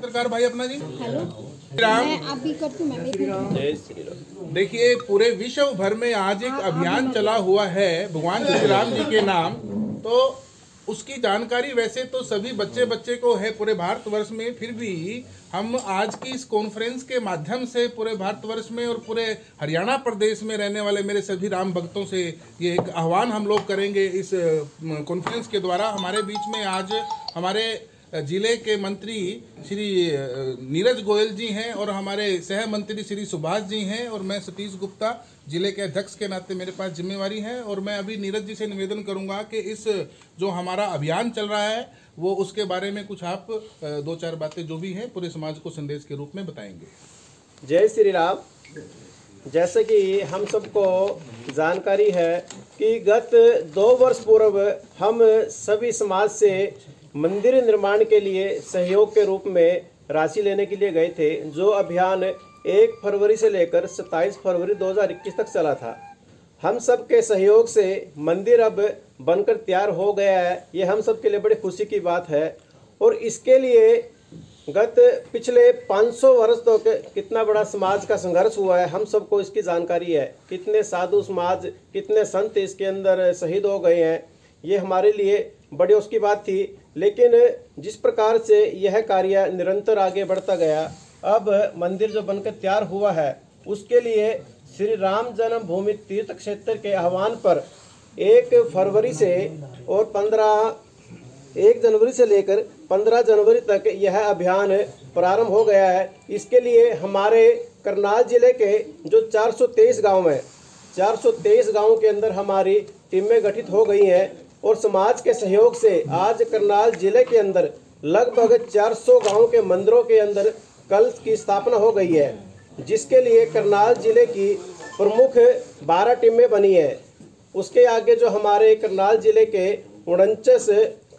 पत्रकार भाई अपना जी। हेलो, मैं अभी करती हूँ। जय श्री राम। देखिए, पूरे विश्व भर में आज एक अभियान चला हुआ है भगवान श्री राम जी के नाम। तो उसकी जानकारी वैसे तो सभी बच्चे को है पूरे भारतवर्ष में, फिर भी हम आज की इस कॉन्फ्रेंस के माध्यम से पूरे भारतवर्ष में और पूरे हरियाणा प्रदेश में रहने वाले मेरे सभी राम भक्तों से ये एक आह्वान हम लोग करेंगे इस कॉन्फ्रेंस के द्वारा। हमारे बीच में आज हमारे जिले के मंत्री श्री नीरज गोयल जी हैं और हमारे सह मंत्री श्री सुभाष जी हैं और मैं सतीश गुप्ता जिले के अध्यक्ष के नाते मेरे पास जिम्मेवारी है। और मैं अभी नीरज जी से निवेदन करूंगा कि इस जो हमारा अभियान चल रहा है वो उसके बारे में कुछ आप दो चार बातें जो भी हैं पूरे समाज को संदेश के रूप में बताएंगे। जय श्री राम। जैसे कि हम सबको जानकारी है कि गत 2 वर्ष पूर्व हम सभी समाज से मंदिर निर्माण के लिए सहयोग के रूप में राशि लेने के लिए गए थे, जो अभियान 1 फरवरी से लेकर 27 फरवरी 2021 तक चला था। हम सब के सहयोग से मंदिर अब बनकर तैयार हो गया है। ये हम सब के लिए बड़ी खुशी की बात है। और इसके लिए गत पिछले 500 वर्ष तो कितना बड़ा समाज का संघर्ष हुआ है, हम सबको इसकी जानकारी है। कितने साधु समाज, कितने संत इसके अंदर शहीद हो गए हैं, ये हमारे लिए बड़ी उसकी बात थी। लेकिन जिस प्रकार से यह कार्य निरंतर आगे बढ़ता गया, अब मंदिर जो बनकर तैयार हुआ है उसके लिए श्री राम जन्मभूमि तीर्थ क्षेत्र के आह्वान पर 1 फरवरी से और 1 जनवरी से लेकर 15 जनवरी तक यह अभियान प्रारंभ हो गया है। इसके लिए हमारे करनाल जिले के जो 423 गांव हैं, 423 गांवों के अंदर हमारी टीमें गठित हो गई हैं और समाज के सहयोग से आज करनाल जिले के अंदर लगभग 400 गांवों के मंदिरों के अंदर कलश की स्थापना हो गई है, जिसके लिए करनाल जिले की प्रमुख 12 टीमें बनी है। उसके आगे जो हमारे करनाल जिले के 49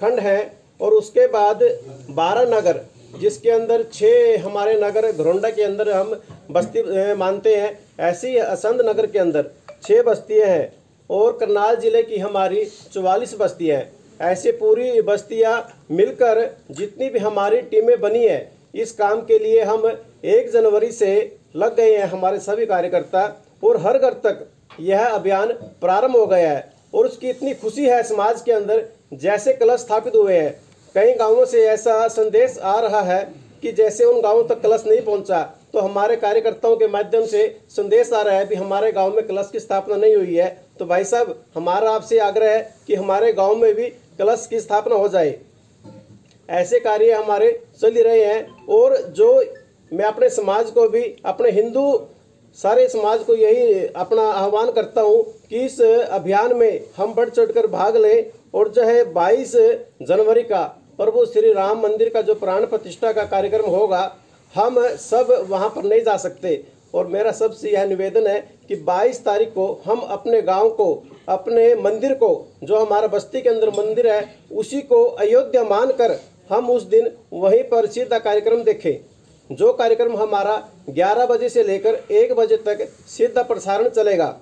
खंड हैं और उसके बाद 12 नगर, जिसके अंदर 6 हमारे नगर घरोंडा के अंदर हम बस्ती मानते हैं, ऐसी ही असंध नगर के अंदर 6 बस्तियां हैं और करनाल जिले की हमारी 44 बस्तियां हैं। ऐसे पूरी बस्तियां मिलकर जितनी भी हमारी टीमें बनी है, इस काम के लिए हम 1 जनवरी से लग गए हैं हमारे सभी कार्यकर्ता, और हर घर तक यह अभियान प्रारंभ हो गया है। और उसकी इतनी खुशी है समाज के अंदर, जैसे कलश स्थापित हुए हैं। कई गांवों से ऐसा संदेश आ रहा है कि जैसे उन गांवों तक कलश नहीं पहुंचा, तो हमारे कार्यकर्ताओं के माध्यम से संदेश आ रहा है कि हमारे गांव में कलश की स्थापना नहीं हुई है। तो भाई साहब, हमारा आपसे आग्रह है कि हमारे गांव में भी कलश की स्थापना हो जाए। ऐसे कार्य हमारे चल रहे हैं। और जो मैं अपने समाज को भी, अपने हिंदू सारे समाज को यही अपना आह्वान करता हूं कि इस अभियान में हम बढ़ चढ़कर भाग लें। और जो है 22 जनवरी का प्रभु श्री राम मंदिर का जो प्राण प्रतिष्ठा का कार्यक्रम होगा, हम सब वहां पर नहीं जा सकते। और मेरा सबसे यह निवेदन है कि 22 तारीख को हम अपने गांव को, अपने मंदिर को, जो हमारा बस्ती के अंदर मंदिर है, उसी को अयोध्या मानकर हम उस दिन वहीं पर सीधा कार्यक्रम देखें। जो कार्यक्रम हमारा 11 बजे से लेकर 1 बजे तक सीधा प्रसारण चलेगा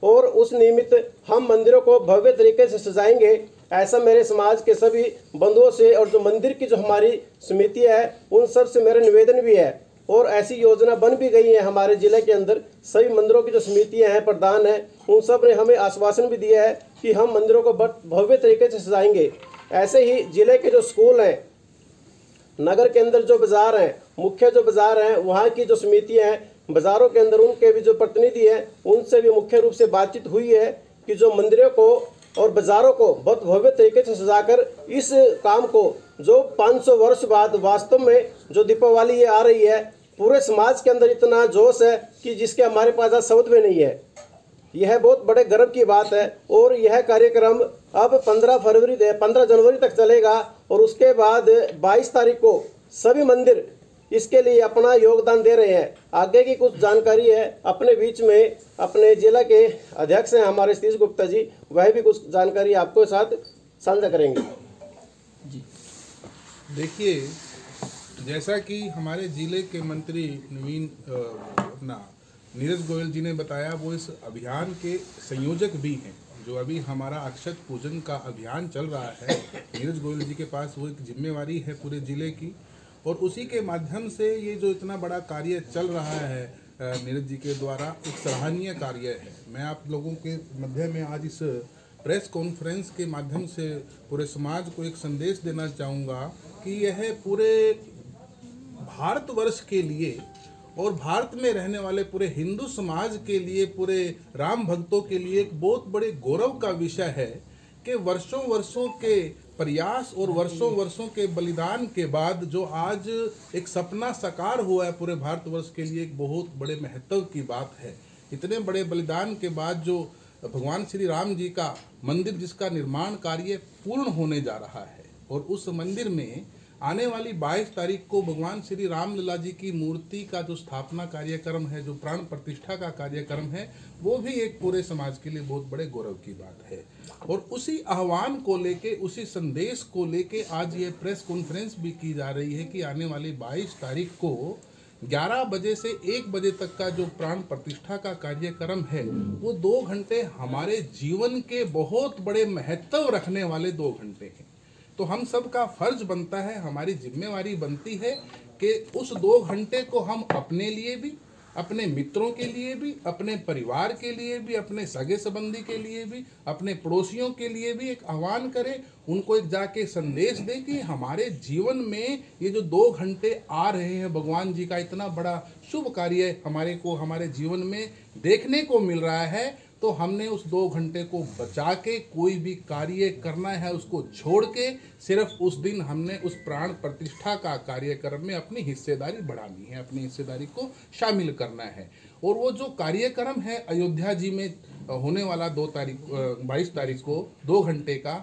और उस निमित्त हम मंदिरों को भव्य तरीके से सजाएंगे। ऐसा मेरे समाज के सभी बंधुओं से और जो मंदिर की जो हमारी समिति है उन सब से मेरा निवेदन भी है। और ऐसी योजना बन भी गई है हमारे जिले के अंदर। सभी मंदिरों की जो समितियां हैं, प्रधान हैं, उन सब ने हमें आश्वासन भी दिया है कि हम मंदिरों को भव्य तरीके से सजाएंगे। ऐसे ही जिले के जो स्कूल हैं, नगर के अंदर जो बाजार हैं, मुख्य जो बाजार हैं, वहाँ की जो समितियाँ हैं, बाजारों के अंदर उनके भी जो प्रतिनिधि हैं, उनसे भी मुख्य रूप से बातचीत हुई है कि जो मंदिरों को और बाजारों को बहुत भव्य तरीके से सजाकर इस काम को, जो 500 वर्ष बाद वास्तव में जो दीपावली ये आ रही है, पूरे समाज के अंदर इतना जोश है कि जिसके हमारे पास आज शब्द में नहीं है। यह बहुत बड़े गर्व की बात है। और यह कार्यक्रम अब 15 जनवरी तक चलेगा और उसके बाद 22 तारीख को सभी मंदिर इसके लिए अपना योगदान दे रहे हैं। आगे की कुछ जानकारी है अपने बीच में अपने जिला के अध्यक्ष हैं हमारे सतीश गुप्ता जी, वह भी कुछ जानकारी आपको साथ साझा करेंगे। जी देखिए, जैसा कि हमारे जिले के मंत्री नीरज गोयल जी ने बताया, वो इस अभियान के संयोजक भी हैं। जो अभी हमारा अक्षत पूजन का अभियान चल रहा है, नीरज गोयल जी के पास वो एक जिम्मेवारी है पूरे ज़िले की। और उसी के माध्यम से ये जो इतना बड़ा कार्य चल रहा है नीरज जी के द्वारा, एक सराहनीय कार्य है। मैं आप लोगों के मध्य में आज इस प्रेस कॉन्फ्रेंस के माध्यम से पूरे समाज को एक संदेश देना चाहूँगा कि यह पूरे भारतवर्ष के लिए और भारत में रहने वाले पूरे हिंदू समाज के लिए, पूरे राम भक्तों के लिए एक बहुत बड़े गौरव का विषय है कि वर्षों वर्षों के प्रयास और वर्षों वर्षों के बलिदान के बाद जो आज एक सपना साकार हुआ है पूरे भारतवर्ष के लिए, एक बहुत बड़े महत्व की बात है। इतने बड़े बलिदान के बाद जो भगवान श्री राम जी का मंदिर, जिसका निर्माण कार्य पूर्ण होने जा रहा है, और उस मंदिर में आने वाली 22 तारीख को भगवान श्री रामलला जी की मूर्ति का जो स्थापना कार्यक्रम है, जो प्राण प्रतिष्ठा का कार्यक्रम है, वो भी एक पूरे समाज के लिए बहुत बड़े गौरव की बात है। और उसी आह्वान को लेके, उसी संदेश को लेके आज ये प्रेस कॉन्फ्रेंस भी की जा रही है कि आने वाली 22 तारीख को 11 बजे से 1 बजे तक का जो प्राण प्रतिष्ठा का कार्यक्रम है, वो 2 घंटे हमारे जीवन के बहुत बड़े महत्व रखने वाले 2 घंटे हैं। तो हम सब का फर्ज बनता है, हमारी जिम्मेवारी बनती है कि उस 2 घंटे को हम अपने लिए भी, अपने मित्रों के लिए भी, अपने परिवार के लिए भी, अपने सगे संबंधी के लिए भी, अपने पड़ोसियों के लिए भी एक आह्वान करें, उनको एक जाके संदेश दें कि हमारे जीवन में ये जो 2 घंटे आ रहे हैं, भगवान जी का इतना बड़ा शुभ कार्य हमारे जीवन में देखने को मिल रहा है, तो हमने उस 2 घंटे को बचा के कोई भी कार्य करना है उसको छोड़ के सिर्फ उस दिन हमने उस प्राण प्रतिष्ठा का कार्यक्रम में अपनी हिस्सेदारी बढ़ानी है, अपनी हिस्सेदारी को शामिल करना है। और वो जो कार्यक्रम है अयोध्या जी में होने वाला 22 तारीख को 2 घंटे का,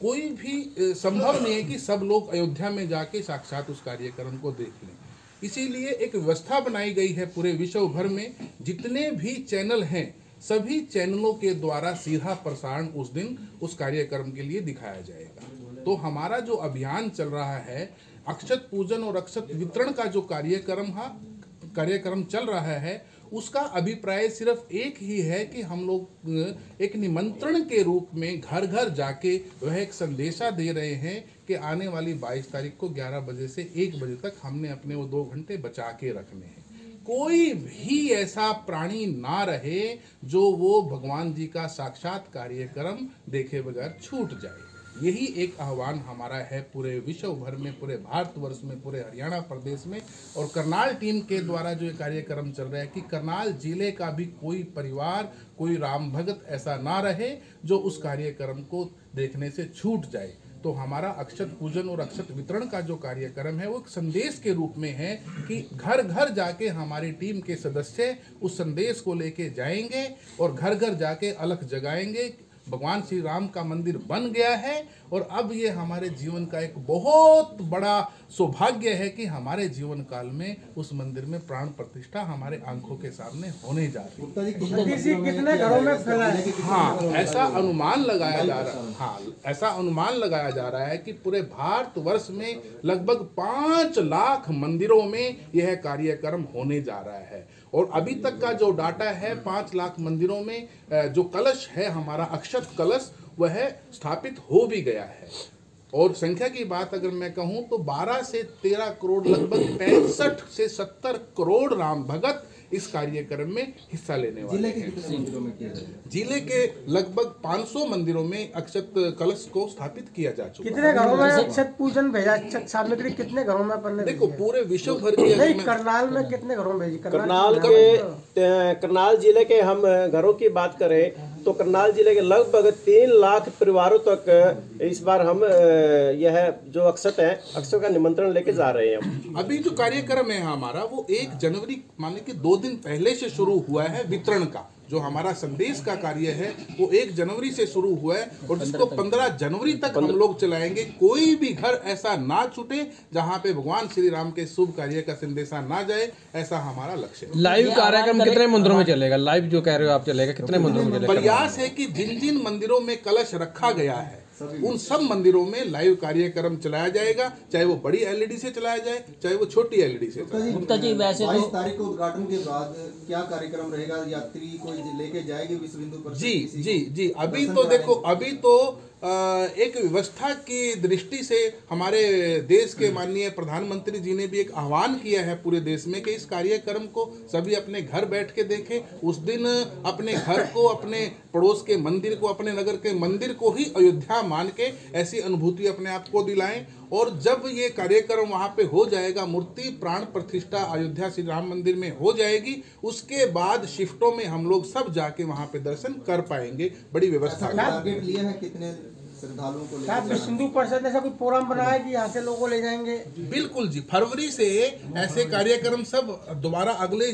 कोई भी संभव नहीं है कि सब लोग अयोध्या में जाके साक्षात उस कार्यक्रम को देख लें। इसीलिए एक व्यवस्था बनाई गई है पूरे विश्व भर में, जितने भी चैनल हैं सभी चैनलों के द्वारा सीधा प्रसारण उस दिन उस कार्यक्रम के लिए दिखाया जाएगा। तो हमारा जो अभियान चल रहा है, अक्षत पूजन और अक्षत वितरण का जो कार्यक्रम चल रहा है, उसका अभिप्राय सिर्फ एक ही है कि हम लोग एक निमंत्रण के रूप में घर घर जाके वह एक संदेशा दे रहे हैं कि आने वाली 22 तारीख को 11 बजे से 1 बजे तक हमने अपने वो 2 घंटे बचा के रखने हैं। कोई भी ऐसा प्राणी ना रहे जो वो भगवान जी का साक्षात कार्यक्रम देखे बगैर छूट जाए। यही एक आह्वान हमारा है पूरे विश्व भर में, पूरे भारतवर्ष में, पूरे हरियाणा प्रदेश में। और करनाल टीम के द्वारा जो ये कार्यक्रम चल रहा है कि करनाल जिले का भी कोई परिवार, कोई राम भगत ऐसा ना रहे जो उस कार्यक्रम को देखने से छूट जाए। तो हमारा अक्षत पूजन और अक्षत वितरण का जो कार्यक्रम है वो एक संदेश के रूप में है कि घर घर जाके हमारी टीम के सदस्य उस संदेश को लेके जाएंगे और घर घर जाके अलख जगाएंगे। भगवान श्री राम का मंदिर बन गया है और अब ये हमारे जीवन का एक बहुत बड़ा सौभाग्य है कि हमारे जीवन काल में उस मंदिर में प्राण प्रतिष्ठा हमारे आंखों के सामने होने जा रही है। कितने घरों में फैला है? हाँ, ऐसा अनुमान लगाया जा रहा है। हाँ, ऐसा अनुमान लगाया जा रहा है कि पूरे भारतवर्ष में लगभग 5 लाख मंदिरों में यह कार्यक्रम होने जा रहा है। और अभी तक का जो डाटा है, 5 लाख मंदिरों में जो कलश है हमारा अक्षत कलश, वह स्थापित हो भी गया है। और संख्या की बात अगर मैं कहूं तो 12 से 13 करोड़, लगभग 65 से 70 करोड़ राम भगत इस कार्यक्रम में हिस्सा लेने वाले हैं। जिले के लगभग 500 मंदिरों में अक्षत कलश को स्थापित किया जा चुका है। कितने घरों में अक्षत पूजन भेजा, अक्षत सामग्री कितने घरों में अपन ने? देखो पूरे विश्व भर के नहीं, करनाल में कितने घरों में भेजी? करनाल जिले के हम घरों की बात करें तो करनाल जिले के लगभग 3 लाख परिवारों तक इस बार हम यह जो अक्षत है, अक्षत का निमंत्रण लेके जा रहे हैं। अभी जो कार्यक्रम है हमारा वो 1 जनवरी मान लीजिए 2 दिन पहले से शुरू हुआ है। वितरण का जो हमारा संदेश का कार्य है वो 1 जनवरी से शुरू हुआ है और जिसको 15 जनवरी तक हम लोग चलाएंगे। कोई भी घर ऐसा ना छूटे जहां पे भगवान श्री राम के शुभ कार्य का संदेशा ना जाए, ऐसा हमारा लक्ष्य है। लाइव कार्यक्रम कितने मंदिरों में चलेगा? लाइव जो कह रहे हो आप चलेगा, कितने मंदिरों में चलेगा? प्रयास है कि जिन जिन मंदिरों में कलश रखा गया है उन सब मंदिरों में लाइव कार्यक्रम चलाया जाएगा, चाहे वो बड़ी एलईडी से चलाया जाए, चाहे वो छोटी एलईडी से। गुप्ता जी, वैसे 22 तारीख को उद्घाटन के बाद क्या कार्यक्रम रहेगा? यात्री को लेके जाएगी विश्व हिंदू परिषद? जी। अभी तो देखो, अभी तो एक व्यवस्था की दृष्टि से हमारे देश के माननीय प्रधानमंत्री जी ने भी एक आह्वान किया है पूरे देश में कि इस कार्यक्रम को सभी अपने घर बैठ के देखें। उस दिन अपने घर को, अपने पड़ोस के मंदिर को, अपने नगर के मंदिर को ही अयोध्या मान के ऐसी अनुभूति अपने आप को दिलाएं। और जब ये कार्यक्रम वहाँ पे हो जाएगा, मूर्ति प्राण प्रतिष्ठा अयोध्या श्री राम मंदिर में हो जाएगी, उसके बाद शिफ्टों में हम लोग सब जाके वहाँ पे दर्शन कर पाएंगे। बड़ी व्यवस्था टारगेट लिए हैं कितने श्रद्धालुओं को साहब सिंधु परिषद ने ऐसा कोई प्रोग्राम बनाया कि यहाँ से लोगों को ले जाएंगे? बिल्कुल जी, फरवरी से ऐसे कार्यक्रम सब दोबारा अगले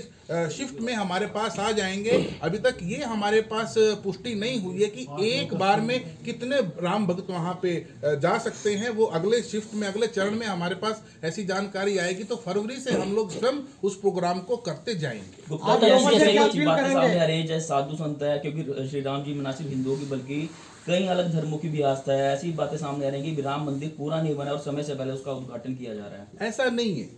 शिफ्ट में हमारे पास आ जाएंगे। अभी तक ये हमारे पास पुष्टि नहीं हुई है कि एक बार में कितने राम भक्त वहाँ पे जा सकते हैं। वो अगले शिफ्ट में, अगले चरण में हमारे पास ऐसी जानकारी आएगी तो फरवरी से हम लोग स्वयं उस प्रोग्राम को करते जाएंगे। गुप्ता जी, ऐसी बातें सामने आ रही है जैसे साधु संत है, क्योंकि श्री राम जी में न सिर्फ हिंदुओं की बल्कि कई अलग धर्मों की भी आस्था है। ऐसी बातें सामने आ रही है कि राम मंदिर पूरा नहीं बना और समय से पहले उसका उद्घाटन किया जा रहा है। ऐसा नहीं है।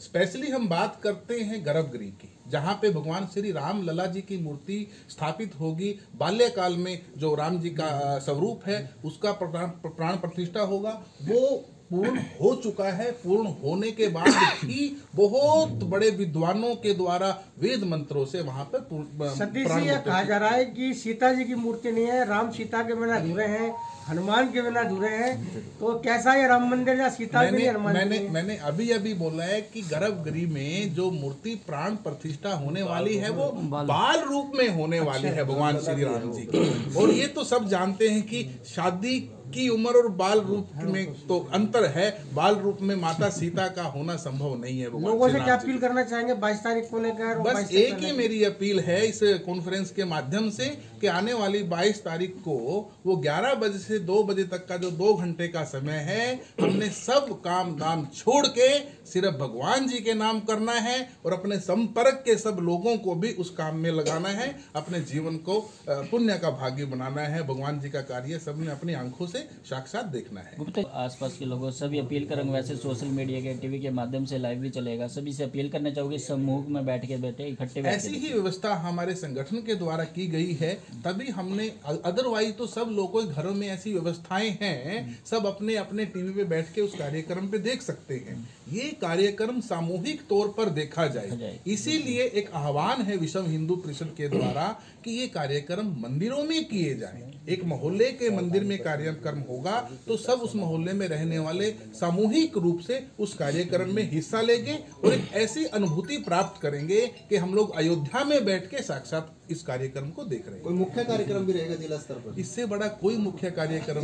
स्पेशली हम बात करते हैं गर्भगृह की, जहाँ पे भगवान श्री राम लला जी की मूर्ति स्थापित होगी। बाल्यकाल में जो राम जी का स्वरूप है उसका प्राण प्रतिष्ठा होगा। वो पूर्ण हो चुका है। पूर्ण होने के बाद भी बहुत बड़े विद्वानों के द्वारा वेद मंत्रों से वहां पर सती से यह कहा जा रहा है कि सीता जी की मूर्ति नहीं है, राम सीता के बिना अधूरे हैं, हनुमान के बिना अधूरे हैं। तो कैसा ये राम मंदिर या सीता के लिए हनुमान? मैंने अभी बोला है कि गर्भगृह में जो मूर्ति प्राण प्रतिष्ठा होने वाली है वो बाल रूप में होने वाली है भगवान श्री राम जी की। और ये तो सब जानते हैं कि शादी की उम्र और बाल रूप में तो अंतर है। बाल रूप में माता सीता का होना संभव नहीं है। लोगों से क्या अपील करना चाहेंगे 22 तारीख को लेकर? बस एक ही मेरी अपील है इस कॉन्फ्रेंस के माध्यम से कि आने वाली 22 तारीख को वो 11 बजे से 2 बजे तक का जो 2 घंटे का समय है, हमने सब काम दाम छोड़ के सिर्फ भगवान जी के नाम करना है और अपने संपर्क के सब लोगों को भी उस काम में लगाना है। अपने जीवन को पुण्य का भागी बनाना है। भगवान जी का कार्य सबने अपनी आंखों से साक्षात देखना है। आसपास के लोगों सभी अपील करेंगे, वैसे सोशल मीडिया के टीवी के माध्यम से लाइव भी चलेगा, सभी से अपील करना चाहोगे समूह में बैठ के इकट्ठे? ऐसी ही व्यवस्था हमारे संगठन के द्वारा की गई है, तभी हमने, अदरवाइज तो सब लोगों के घरों में ऐसी व्यवस्थाएं हैं, सब अपने अपने टीवी पे बैठ के उस कार्यक्रम पे देख सकते हैं। ये कार्यक्रम सामूहिक तौर पर देखा जाए, इसीलिए एक आह्वान है विश्व हिंदू परिषद के द्वारा कि ये कार्यक्रम मंदिरों में किए जाएं। एक मोहल्ले के मंदिर में कार्यक्रम होगा तो सब उस मोहल्ले में रहने वाले सामूहिक रूप से उस कार्यक्रम में हिस्सा लेंगे और एक ऐसी अनुभूति प्राप्त करेंगे कि हम लोग अयोध्या में बैठ के साक्षात इस कार्यक्रम को देख रहे हैं। कोई मुख्य कार्यक्रम भी रहेगा जिला स्तर पर? इससे बड़ा कोई मुख्य कार्यक्रम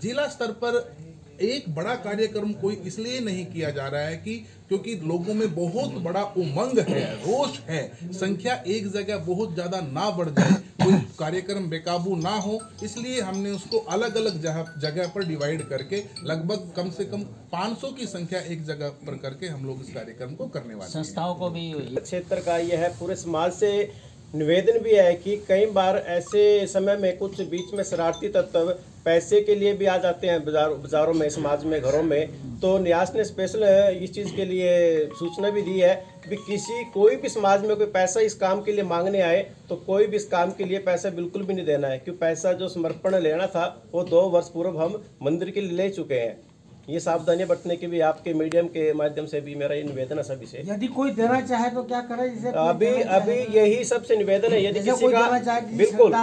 जिला स्तर पर एक बड़ा कार्यक्रम कोई इसलिए नहीं किया जा रहा है कि क्योंकि लोगों में बहुत बड़ा उमंग है, रोष है, संख्या एक जगह बहुत ज्यादा ना बढ़ जाए, कोई कार्यक्रम बेकाबू ना हो, इसलिए हमने उसको अलग अलग जगह पर डिवाइड करके लगभग कम से कम 500 की संख्या एक जगह पर करके हम लोग इस कार्यक्रम को करने वाले हैं। संस्थाओं को भी क्षेत्र का यह है, पूरे समाज से निवेदन भी है कि कई बार ऐसे समय में कुछ बीच में शरारती तत्व पैसे के लिए भी आ जाते हैं बाजारों में, समाज में, घरों में। तो न्यास ने स्पेशल इस चीज़ के लिए सूचना भी दी है कि कोई भी समाज में कोई पैसा इस काम के लिए मांगने आए तो कोई भी इस काम के लिए पैसा बिल्कुल भी नहीं देना है, क्योंकि पैसा जो समर्पण लेना था वो 2 वर्ष पूर्व हम मंदिर के लिए ले चुके हैं। ये सावधानियां बरतने के भी आपके मीडियम के माध्यम से भी मेरा ये निवेदन है सभी से। यदि कोई देना चाहे तो क्या करे? अभी यही सबसे निवेदन है, यदि किसी का बिल्कुल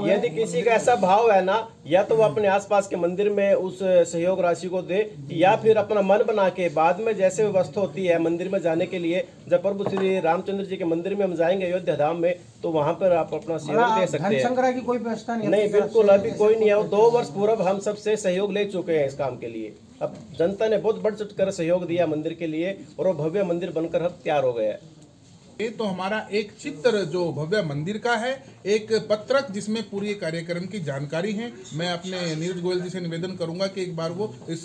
यदि किसी का ऐसा भाव है ना, या तो वो अपने आसपास के मंदिर में उस सहयोग राशि को दे, या फिर अपना मन बना के बाद में जैसे व्यवस्था होती है मंदिर में जाने के लिए, जब प्रभु श्री रामचंद्र जी के मंदिर में हम जाएंगे अयोध्या धाम में, तो वहाँ पर आप अपना सहयोग दे सकते हैं। संग्रह की कोई व्यवस्था नहीं, बिल्कुल अभी कोई नहीं है। 2 वर्ष पूर्व हम सबसे सहयोग ले चुके हैं इस काम के लिए। अब जनता ने बहुत बढ़ चढ़ कर सहयोग दिया मंदिर के लिए और वो भव्य मंदिर बनकर अब तैयार हो गया है। ये तो हमारा एक चित्र जो भव्य मंदिर का है, एक पत्रक जिसमें पूरी कार्यक्रम की जानकारी है। मैं अपने नीरज गोयल जी से निवेदन करूंगा कि एक बार वो इस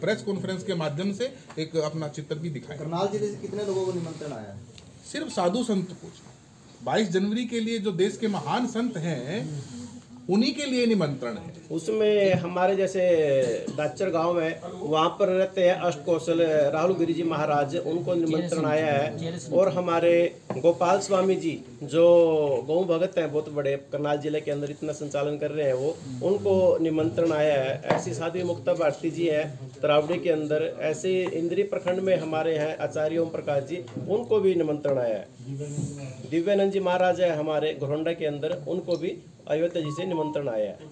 प्रेस कॉन्फ्रेंस के माध्यम से एक अपना चित्र भी दिखाएं। करनाल जिले से कितने लोगों को निमंत्रण आया? सिर्फ साधु संत को। 22 जनवरी के लिए जो देश के महान संत हैं उन्हीं के लिए निमंत्रण है। उसमें हमारे जैसे दाचर गांव है, वहाँ पर रहते हैं अष्ट कौशल राहुल गिरी जी महाराज, उनको निमंत्रण आया है। और हमारे गोपाल स्वामी जी जो गौ भगत हैं, बहुत बड़े करनाल जिले के अंदर इतना संचालन कर रहे हैं वो, उनको निमंत्रण आया है। ऐसी साध्वी मुक्ता भारती जी है तरावड़ी के अंदर, ऐसे इंद्री प्रखंड में हमारे हैं आचार्य ओम प्रकाश जी, उनको भी निमंत्रण आया है। दिव्यानंद जी महाराज है हमारे घोरंडा के अंदर, उनको भी अयोध्या जी से निमंत्रण आया है।